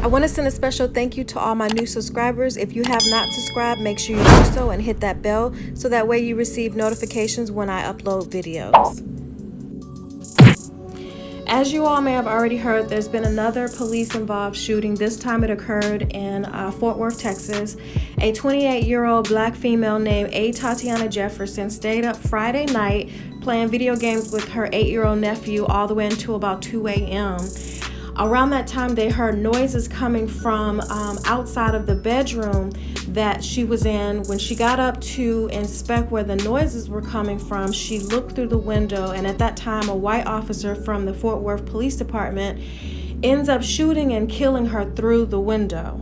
I want to send a special thank you to all my new subscribers. If you have not subscribed, make sure you do so and hit that bell so that way you receive notifications when I upload videos. As you all may have already heard, there's been another police-involved shooting. This time it occurred in Fort Worth, Texas. A 28-year-old black female named Atatiana Jefferson stayed up Friday night playing video games with her 8-year-old nephew all the way until about 2 a.m. Around that time, they heard noises coming from outside of the bedroom that she was in. When she got up to inspect where the noises were coming from, she looked through the window, and at that time, a white officer from the Fort Worth Police Department ends up shooting and killing her through the window.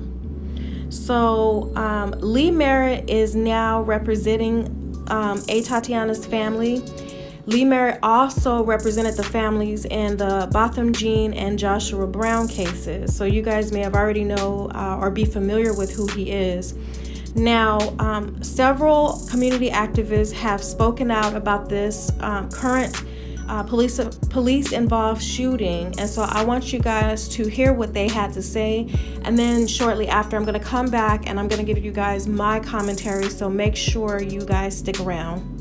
So Lee Merritt is now representing Atatiana's family. Lee Merritt also represented the families in the Botham Jean and Joshua Brown cases. So you guys may have already know or be familiar with who he is. Now, several community activists have spoken out about this current police-involved shooting. And so I want you guys to hear what they had to say. And then shortly after, I'm going to come back and I'm going to give you guys my commentary. So make sure you guys stick around.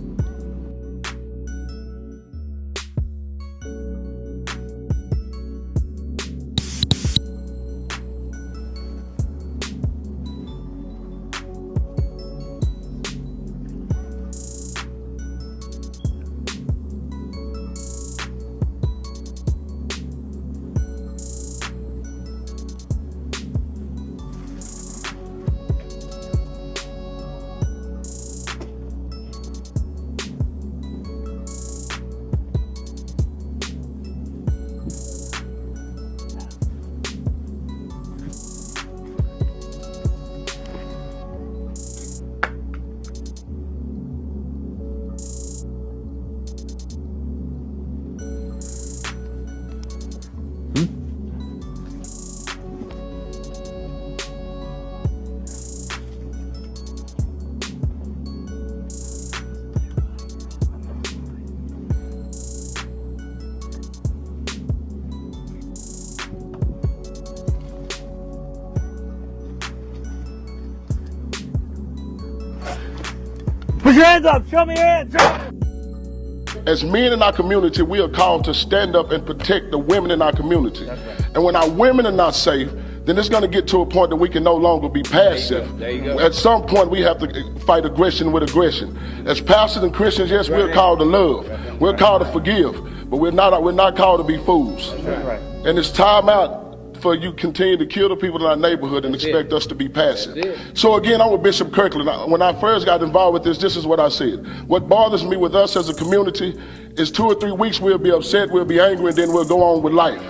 Put your hands up, show me your hands. As men in our community, we are called to stand up and protect the women in our community. That's right. And when our women are not safe, then it's going to get to a point that we can no longer be passive. There you go. At some point, we have to fight aggression with aggression. As pastors and Christians, yes, we're called to love. We're called to forgive, but we're not called to be fools. That's right. And it's time out for you continue to kill the people in our neighborhood and expect us to be passive. So again, I'm with Bishop Kirkland. When I first got involved with this is what I said. What bothers me with us as a community is 2 or 3 weeks we'll be upset, we'll be angry, and then we'll go on with life.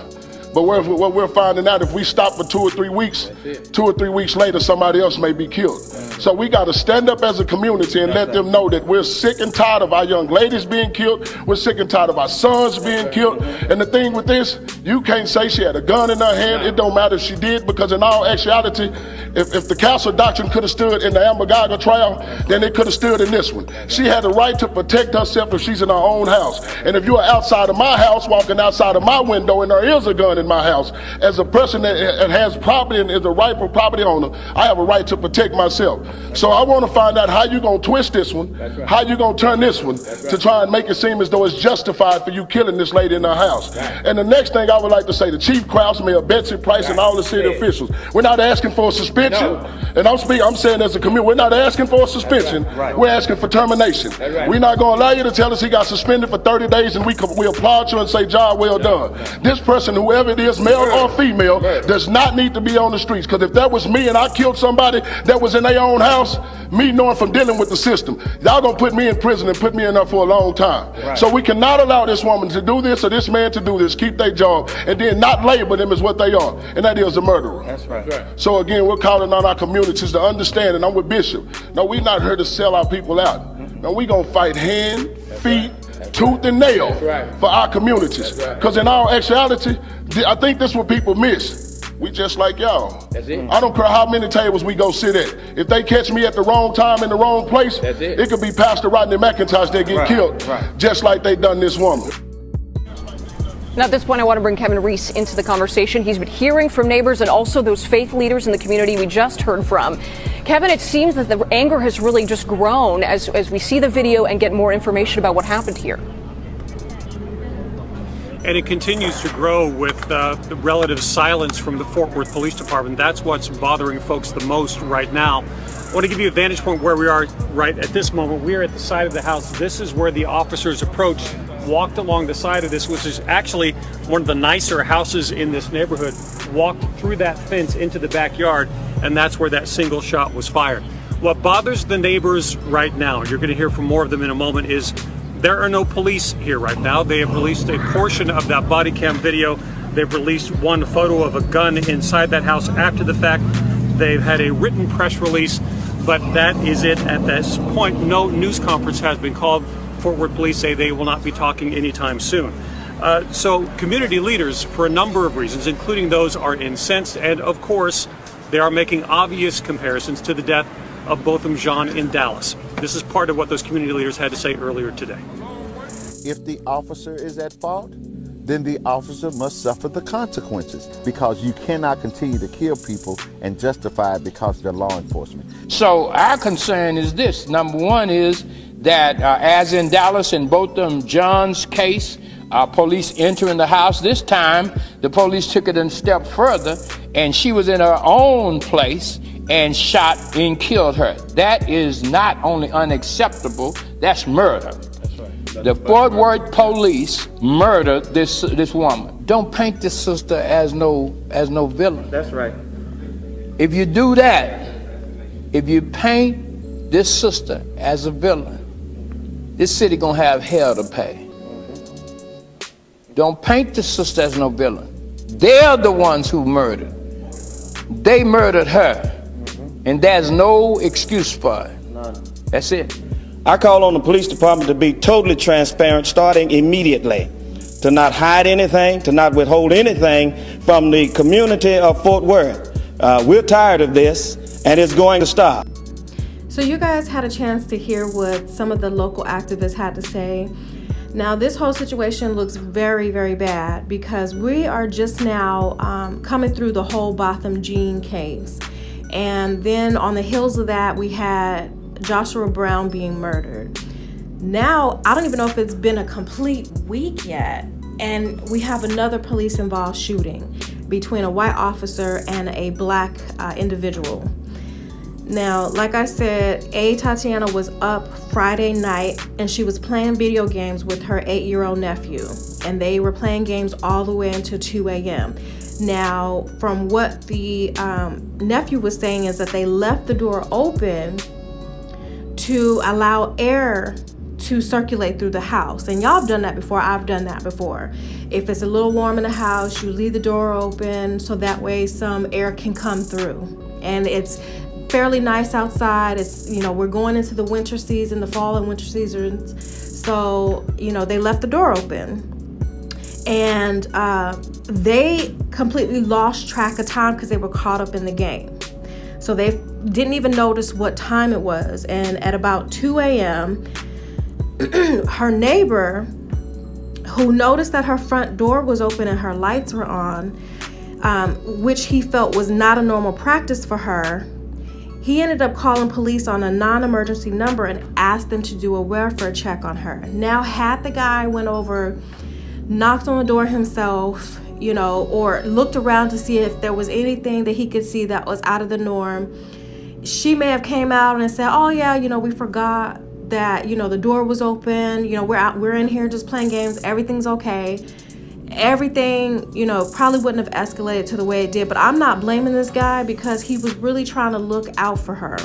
But what we're finding out, if we stop for 2 or 3 weeks, 2 or 3 weeks later, somebody else may be killed. So we got to stand up as a community and let them know that we're sick and tired of our young ladies being killed. We're sick and tired of our sons being killed. And the thing with this, you can't say she had a gun in her hand. It don't matter if she did, because in all actuality, if the castle doctrine could have stood in the Amagaga trial, then it could have stood in this one. She had the right to protect herself if she's in her own house. And if you're outside of my house, walking outside of my window, and there is a gun in my house, as a person that has property and is a rightful property owner, I have a right to protect myself. So I want to find out how you going to twist this one, how you going to turn this one to try and make it seem as though it's justified for you killing this lady in her house. And the next thing I would like to say, the Chief Krause, Mayor Betsy Price, and all the city officials, we're not asking for a suspension. And I'm saying as a community, we're not asking for a suspension. We're asking for termination. We're not going to allow you to tell us he got suspended for 30 days and we applaud you and say, job well done. This person, whoever it is, male or female, does not need to be on the streets. Because if that was me and I killed somebody that was in their own house, me knowing from dealing with the system, y'all gonna put me in prison and put me in there for a long time. So we cannot allow this woman to do this or this man to do this, keep their job, and then not label them as what they are, and that is a murderer. That's right. So again, we're calling on our communities to understand, and I'm with Bishop. No, we're not here to sell our people out. No, we gonna fight hand, feet, tooth and nail for our communities. Because in all actuality, I think this is what people miss. We just like y'all. That's it. I don't care how many tables we go sit at. If they catch me at the wrong time in the wrong place, it could be Pastor Rodney McIntosh that get killed, just like they done this woman. Now, at this point, I want to bring Kevin Reese into the conversation. He's been hearing from neighbors and also those faith leaders in the community we just heard from. Kevin, it seems that the anger has really just grown as we see the video and get more information about what happened here. And it continues to grow with the relative silence from the Fort Worth Police Department. That's what's bothering folks the most right now. I want to give you a vantage point where we are right at this moment. We are at the side of the house. This is where the officers approached, walked along the side of this, which is actually one of the nicer houses in this neighborhood, walked through that fence into the backyard, and that's where that single shot was fired. What bothers the neighbors right now, and you're going to hear from more of them in a moment, is there are no police here right now. They have released a portion of that body cam video. They've released one photo of a gun inside that house after the fact. They've had a written press release, but that is it at this point. No news conference has been called. Fort Worth Police say they will not be talking anytime soon. So community leaders, for a number of reasons, including those, are incensed, and of course, they are making obvious comparisons to the death of Botham Jean in Dallas. This is part of what those community leaders had to say earlier today. If the officer is at fault, then the officer must suffer the consequences, because you cannot continue to kill people and justify it because they're law enforcement. So our concern is this. Number one is that as in Dallas in Botham Jean's case, police entering the house. This time, the police took it a step further, and she was in her own place and shot and killed her. That is not only unacceptable, that's murder. The Fort Worth police murdered this woman. Don't paint this sister as no villain. That's right. If you do that, if you paint this sister as a villain, this city gonna have hell to pay. Don't paint this sister as no villain. They're the ones who murdered. They murdered her, and there's no excuse for it. None. That's it. I call on the police department to be totally transparent, starting immediately, to not hide anything, to not withhold anything from the community of Fort Worth. We're tired of this, and it's going to stop. So you guys had a chance to hear what some of the local activists had to say. Now, this whole situation looks very, very bad because we are just now coming through the whole Botham Jean case. And then on the heels of that, we had Joshua Brown being murdered. Now, I don't even know if it's been a complete week yet, and we have another police-involved shooting between a white officer and a black individual. Now, like I said, Atatiana was up Friday night and she was playing video games with her 8-year-old nephew, and they were playing games all the way until 2 a.m. Now, from what the nephew was saying is that they left the door open to allow air to circulate through the house. And y'all have done that before. I've done that before. If it's a little warm in the house, you leave the door open so that way some air can come through. And it's fairly nice outside. It's, we're going into the winter season, the fall and winter seasons. So, they left the door open. And they completely lost track of time because they were caught up in the game. So they didn't even notice what time it was. And at about 2 a.m., her neighbor, who noticed that her front door was open and her lights were on, which he felt was not a normal practice for her, he ended up calling police on a non-emergency number and asked them to do a welfare check on her. Now, had the guy went over, knocked on the door himself, or looked around to see if there was anything that he could see that was out of the norm, she may have came out and said, oh yeah, we forgot that, the door was open, we're in here just playing games, everything's okay. Everything, probably wouldn't have escalated to the way it did, but I'm not blaming this guy because he was really trying to look out for her.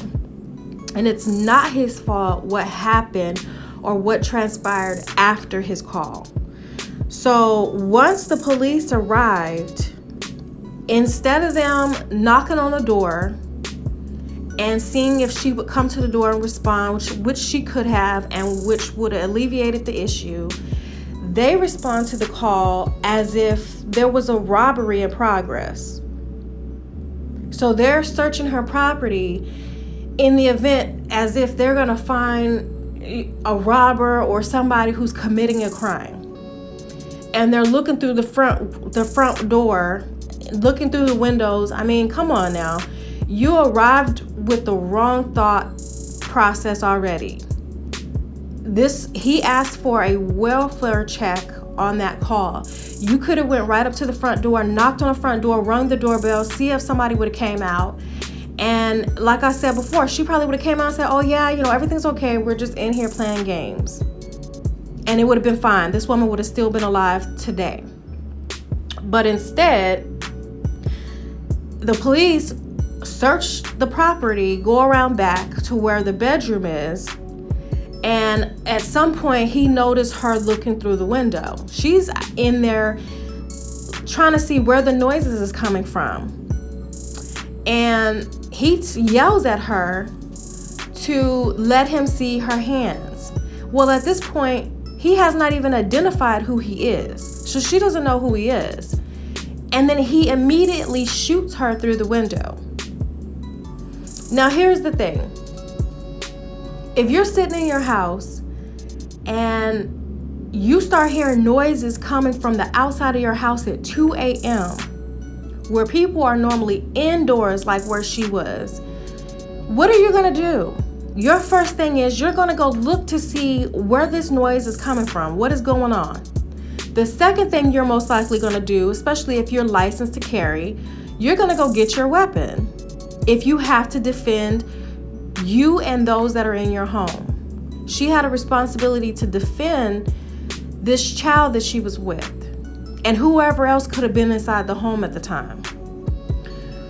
And it's not his fault what happened or what transpired after his call. So once the police arrived, instead of them knocking on the door and seeing if she would come to the door and respond, which she could have and which would have alleviated the issue, they respond to the call as if there was a robbery in progress. So they're searching her property in the event as if they're going to find a robber or somebody who's committing a crime. and they're looking through the front door, looking through the windows. I mean, come on now. You arrived with the wrong thought process already. He asked for a welfare check on that call. You could have went right up to the front door, knocked on the front door, rung the doorbell, see if somebody would have came out. And like I said before, she probably would have came out and said, oh yeah, everything's okay. We're just in here playing games. And it would have been fine. This woman would have still been alive today. But instead, the police searched the property, go around back to where the bedroom is, and at some point he noticed her looking through the window. She's in there trying to see where the noises is coming from. And he yells at her to let him see her hands. Well, at this point, he has not even identified who he is. So she doesn't know who he is. And then he immediately shoots her through the window. Now, here's the thing. If you're sitting in your house and you start hearing noises coming from the outside of your house at 2 a.m., where people are normally indoors like where she was, what are you going to do? Your first thing is you're going to go look to see where this noise is coming from, what is going on. The second thing you're most likely going to do, especially if you're licensed to carry, you're going to go get your weapon if you have to defend you and those that are in your home. She had a responsibility to defend this child that she was with and whoever else could have been inside the home at the time.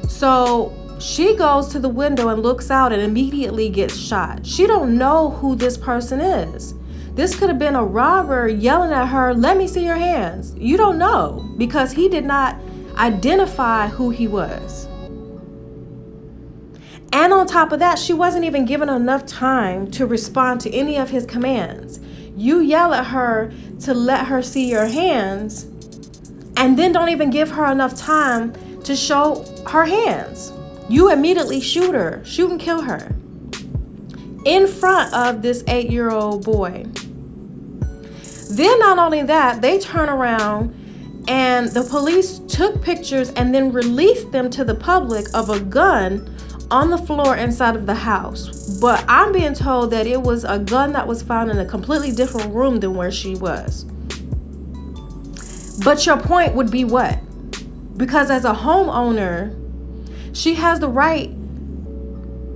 So she goes to the window and looks out and immediately gets shot. She don't know who this person is. This could have been a robber yelling at her, let me see your hands. You don't know, because he did not identify who he was. And on top of that, she wasn't even given enough time to respond to any of his commands. You yell at her to let her see your hands, and then don't even give her enough time to show her hands. You immediately shoot and kill her in front of this 8-year-old boy. Then not only that, they turn around and the police took pictures and then released them to the public of a gun on the floor inside of the house. But I'm being told that it was a gun that was found in a completely different room than where she was. But your point would be what? Because as a homeowner, she has the right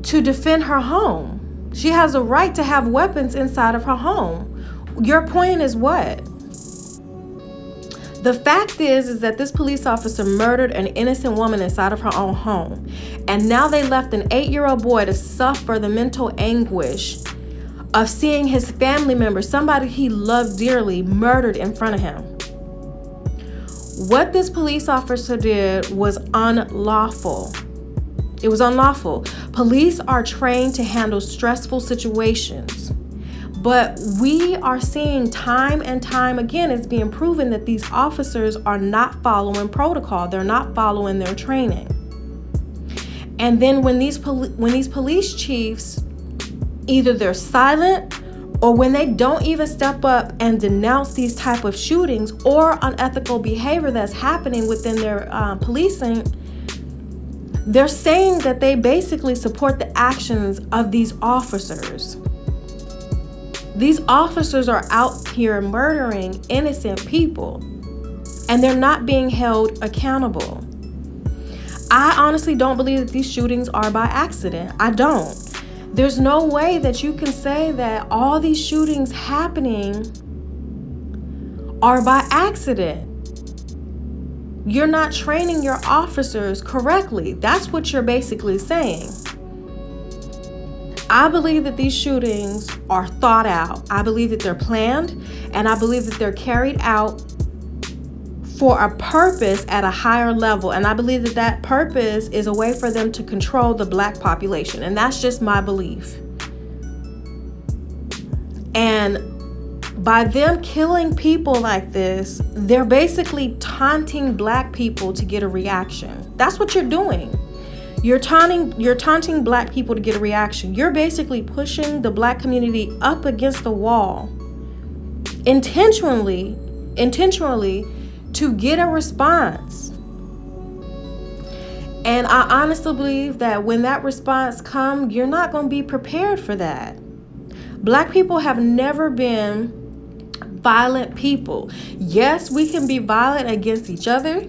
to defend her home. She has a right to have weapons inside of her home. Your point is what? The fact is that this police officer murdered an innocent woman inside of her own home. And now they left an 8-year-old boy to suffer the mental anguish of seeing his family member, somebody he loved dearly, murdered in front of him. What this police officer did was unlawful. It was unlawful. Police are trained to handle stressful situations. But we are seeing time and time again, it's being proven that these officers are not following protocol. They're not following their training. And then when these police chiefs, either they're silent or when they don't even step up and denounce these type of shootings or unethical behavior that's happening within their policing, they're saying that they basically support the actions of these officers. These officers are out here murdering innocent people, and they're not being held accountable. I honestly don't believe that these shootings are by accident. I don't. There's no way that you can say that all these shootings happening are by accident. You're not training your officers correctly. That's what you're basically saying. I believe that these shootings are thought out. I believe that they're planned, and I believe that they're carried out for a purpose at a higher level. And I believe that that purpose is a way for them to control the Black population. And that's just my belief. And by them killing people like this, they're basically taunting Black people to get a reaction. That's what you're doing. You're taunting Black people to get a reaction. You're basically pushing the Black community up against the wall intentionally intentionally to get a response. And I honestly believe that when that response comes, you're not going to be prepared for that. Black people have never been violent people. Yes, we can be violent against each other.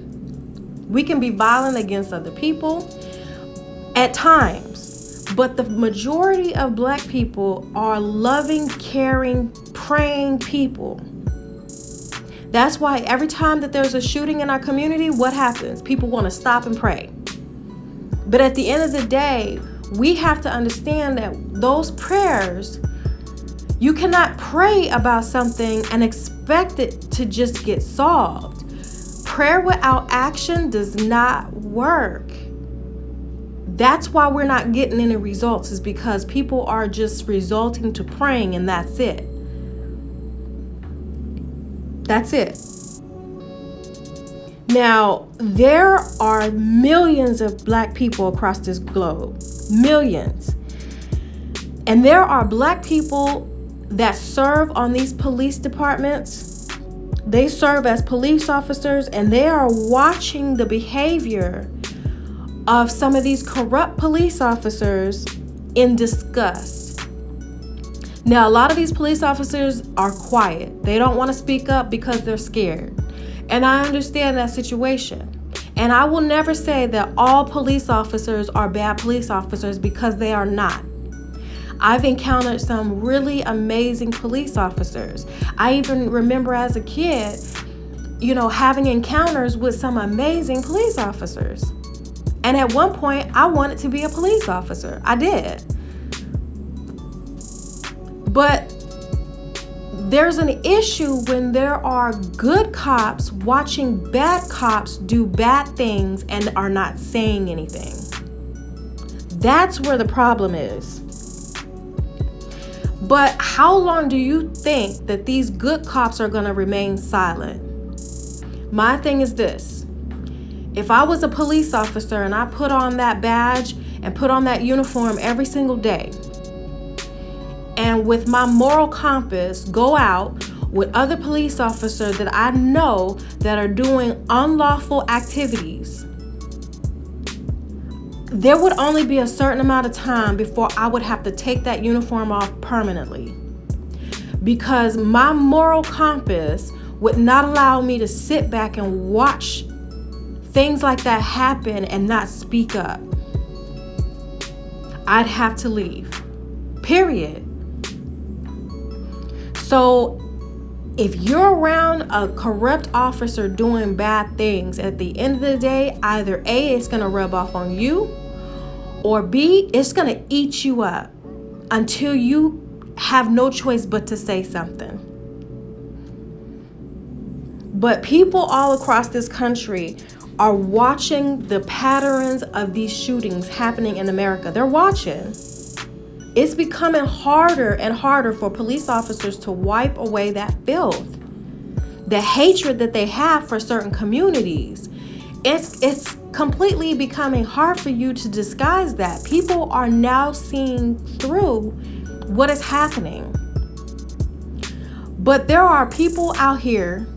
We can be violent against other people at times. But the majority of Black people are loving, caring, praying people. That's why every time that there's a shooting in our community, what happens? People want to stop and pray. But at the end of the day, we have to understand that those prayers, you cannot pray about something and expect it to just get solved. Prayer without action does not work. That's why we're not getting any results, is because people are just resorting to praying and that's it. That's it. Now, there are millions of Black people across this globe. Millions. And there are Black people that serve on these police departments. They serve as police officers and they are watching the behavior of some of these corrupt police officers in disgust. Now, a lot of these police officers are quiet. They don't want to speak up because they're scared. And I understand that situation. And I will never say that all police officers are bad police officers, because they are not. I've encountered some really amazing police officers. I even remember as a kid, having encounters with some amazing police officers. And at one point, I wanted to be a police officer. I did. But there's an issue when there are good cops watching bad cops do bad things and are not saying anything. That's where the problem is. But how long do you think that these good cops are going to remain silent? My thing is this. If I was a police officer and I put on that badge and put on that uniform every single day, and with my moral compass go out with other police officers that I know that are doing unlawful activities, there would only be a certain amount of time before I would have to take that uniform off permanently, because my moral compass would not allow me to sit back and watch things like that happen and not speak up. I'd have to leave, period. So if you're around a corrupt officer doing bad things, at the end of the day, either A, it's going to rub off on you, or B, it's going to eat you up until you have no choice but to say something. But people all across this country are watching the patterns of these shootings happening in America. They're watching. It's becoming harder and harder for police officers to wipe away that filth, the hatred that they have for certain communities. It's completely becoming hard for you to disguise that. People are now seeing through what is happening. But there are people out here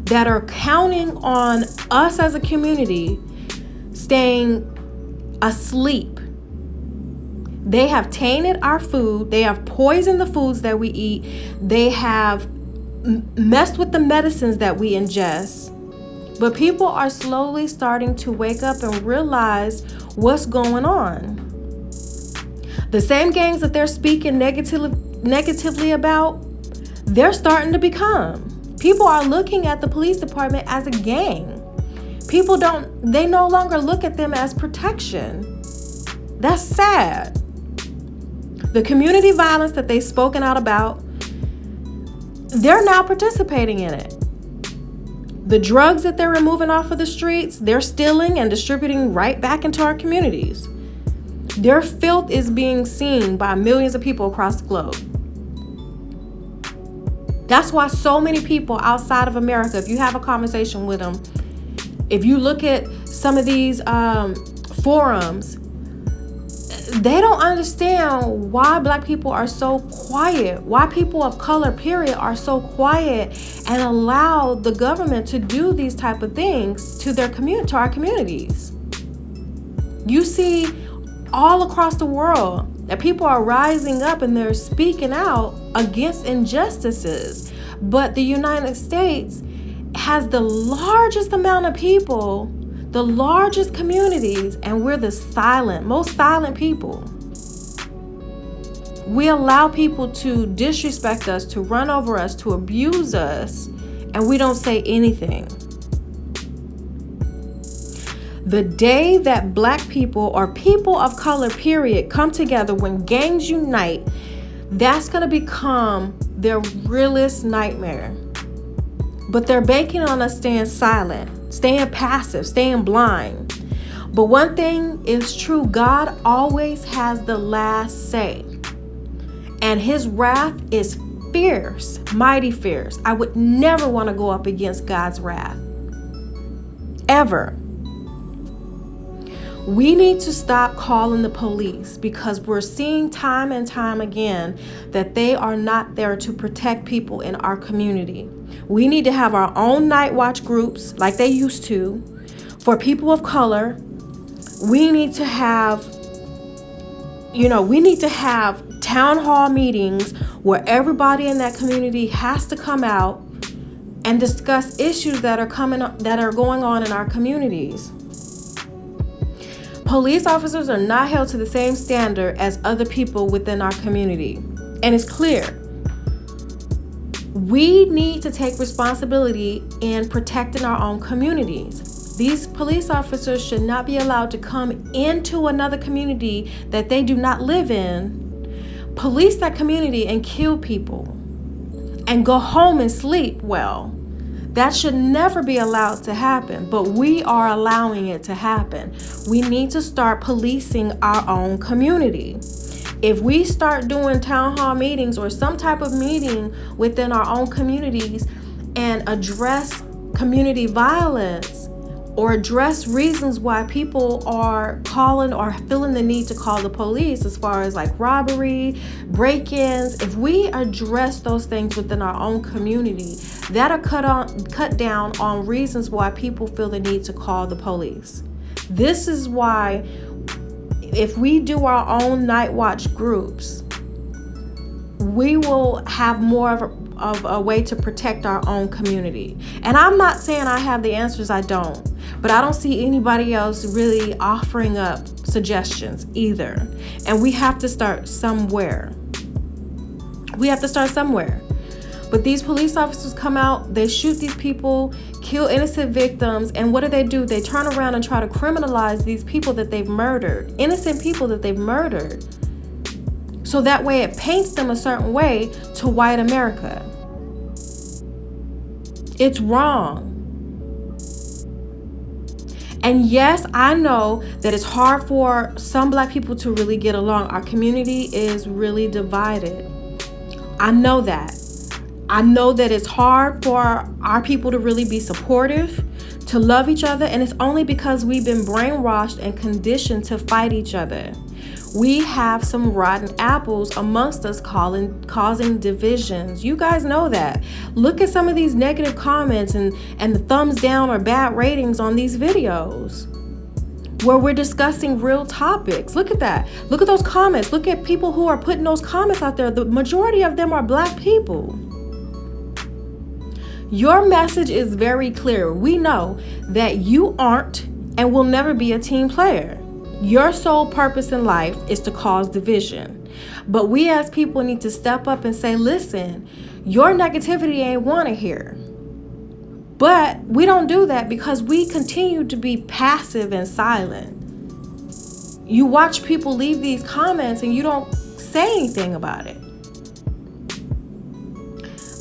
that are counting on us as a community staying asleep. They have tainted our food. They have poisoned the foods that we eat. They have messed with the medicines that we ingest. But people are slowly starting to wake up and realize what's going on. The same gangs that they're speaking negatively about, they're starting to become. People are looking at the police department as a gang. They no longer look at them as protection. That's sad. The community violence that they've spoken out about, they're now participating in it. The drugs that they're removing off of the streets, they're stealing and distributing right back into our communities. Their filth is being seen by millions of people across the globe. That's why so many people outside of America, if you have a conversation with them, if you look at some of these forums, they don't understand why Black people are so quiet, why people of color, period, are so quiet and allow the government to do these type of things to to our communities. You see all across the world that people are rising up and they're speaking out against injustices. But the United States has the largest amount of people, the largest communities, and we're the most silent people. We allow people to disrespect us, to run over us, to abuse us, and we don't say anything. The day that Black people or people of color, period, come together, when gangs unite, that's going to become their realest nightmare. But they're banking on us staying silent, staying passive, staying blind. But one thing is true, God always has the last say. And his wrath is fierce, mighty fierce. I would never want to go up against God's wrath. Ever. We need to stop calling the police, because we're seeing time and time again that they are not there to protect people in our community. We need to have our own night watch groups like they used to for people of color. We need to have, town hall meetings where everybody in that community has to come out and discuss issues that are going on in our communities. Police officers are not held to the same standard as other people within our community. And it's clear. We need to take responsibility in protecting our own communities. These police officers should not be allowed to come into another community that they do not live in, police that community and kill people, and go home and sleep well. That should never be allowed to happen, but we are allowing it to happen. We need to start policing our own community. If we start doing town hall meetings or some type of meeting within our own communities and address community violence or address reasons why people are calling or feeling the need to call the police, as far as like robbery, break-ins, if we address those things within our own community, that'll cut down on reasons why people feel the need to call the police. This is why if we do our own night watch groups, we will have more of a way to protect our own community. And I'm not saying I have the answers, I don't. But I don't see anybody else really offering up suggestions either. And we have to start somewhere. But these police officers come out, they shoot these people, kill innocent victims, and what do? They turn around and try to criminalize these people that they've murdered, innocent people that they've murdered. So that way it paints them a certain way to white America. It's wrong. And yes, I know that it's hard for some Black people to really get along. Our community is really divided. I know that. I know that it's hard for our people to really be supportive, to love each other, and it's only because we've been brainwashed and conditioned to fight each other. We have some rotten apples amongst us causing divisions. You guys know that. Look at some of these negative comments and the thumbs down or bad ratings on these videos where we're discussing real topics. Look at that. Look at those comments. Look at people who are putting those comments out there. The majority of them are Black people. Your message is very clear. We know that you aren't and will never be a team player. Your sole purpose in life is to cause division. But we as people need to step up and say, listen, your negativity ain't wanted here. But we don't do that because we continue to be passive and silent. You watch people leave these comments and you don't say anything about it.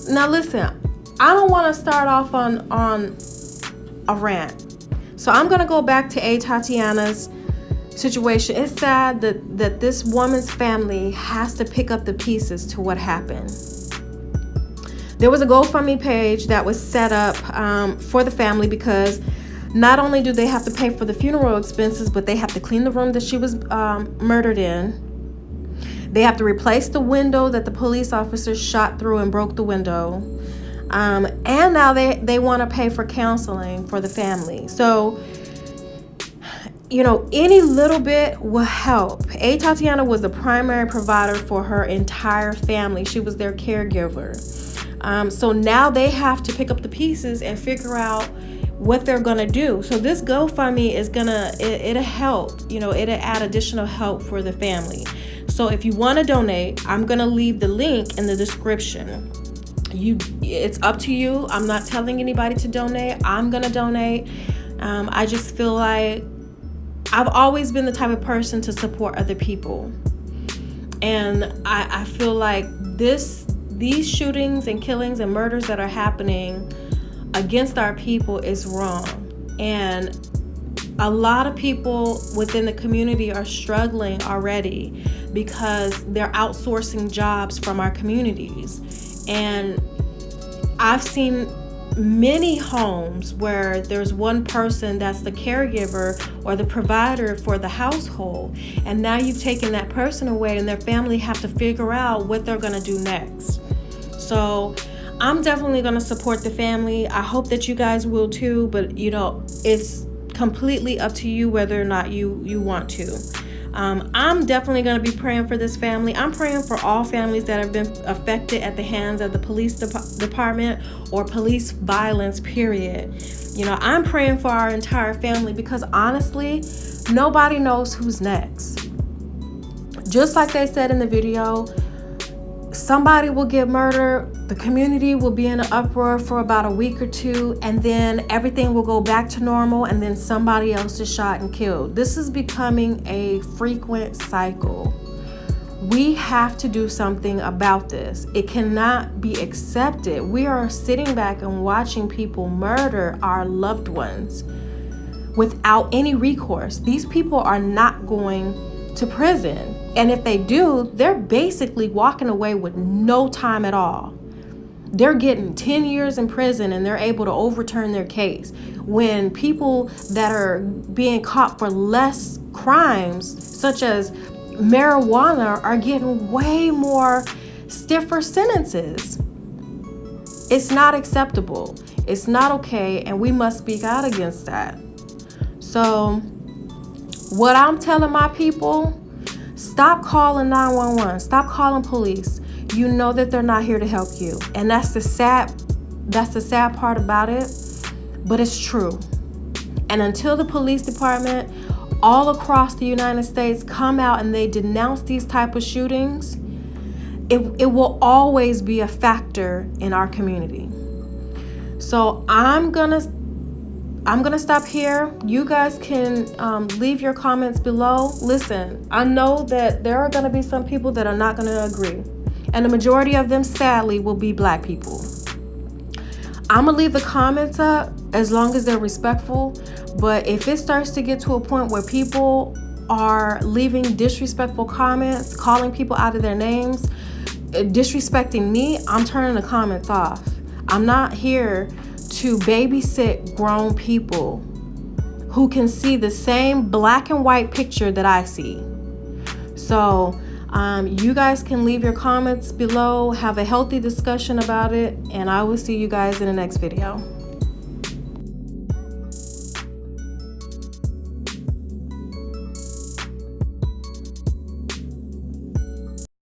Now listen, I don't want to start off on a rant. So I'm going to go back to Atatiana's situation. It's sad that this woman's family has to pick up the pieces to what happened. There was a GoFundMe page that was set up for the family because not only do they have to pay for the funeral expenses, but they have to clean the room that she was murdered in. They have to replace the window that the police officers shot through and broke the window. And now they want to pay for counseling for the family. So, you know, any little bit will help. Atatiana was the primary provider for her entire family. She was their caregiver. So now they have to pick up the pieces and figure out what they're gonna do. So this GoFundMe is it'll help, you know, it'll add additional help for the family. So if you want to donate, I'm gonna leave the link in the description. It's up to you. I'm not telling anybody to donate. I'm gonna donate. I just feel like I've always been the type of person to support other people, and I feel like these shootings and killings and murders that are happening against our people is wrong. And a lot of people within the community are struggling already because they're outsourcing jobs from our communities. And I've seen many homes where there's one person that's the caregiver or the provider for the household, and now you've taken that person away and their family have to figure out what they're going to do next. So I'm definitely going to support the family. I hope that you guys will too, but you know, it's completely up to you whether or not you want to. I'm definitely going to be praying for this family. I'm praying for all families that have been affected at the hands of the police department or police violence, period. You know, I'm praying for our entire family because honestly, nobody knows who's next. Just like they said in the video, somebody will get murdered, the community will be in an uproar for about a week or two, and then everything will go back to normal, and then somebody else is shot and killed. This is becoming a frequent cycle. We have to do something about this. It cannot be accepted. We are sitting back and watching people murder our loved ones without any recourse. These people are not going to prison. And if they do, they're basically walking away with no time at all. They're getting 10 years in prison and they're able to overturn their case. When people that are being caught for less crimes, such as marijuana, are getting way more stiffer sentences. It's not acceptable. It's not okay, and we must speak out against that. So what I'm telling my people, stop calling 911. Stop calling police. You know that they're not here to help you. And that's the sad part about it, but it's true. And until the police department all across the United States come out and they denounce these type of shootings, it will always be a factor in our community. So I'm gonna stop here. You guys can leave your comments below. Listen, I know that there are gonna be some people that are not gonna agree, and the majority of them, sadly, will be Black people. I'm gonna leave the comments up as long as they're respectful, but if it starts to get to a point where people are leaving disrespectful comments, calling people out of their names, disrespecting me, I'm turning the comments off. I'm not here to babysit grown people who can see the same black and white picture that I see. So you guys can leave your comments below, have a healthy discussion about it, and I will see you guys in the next video.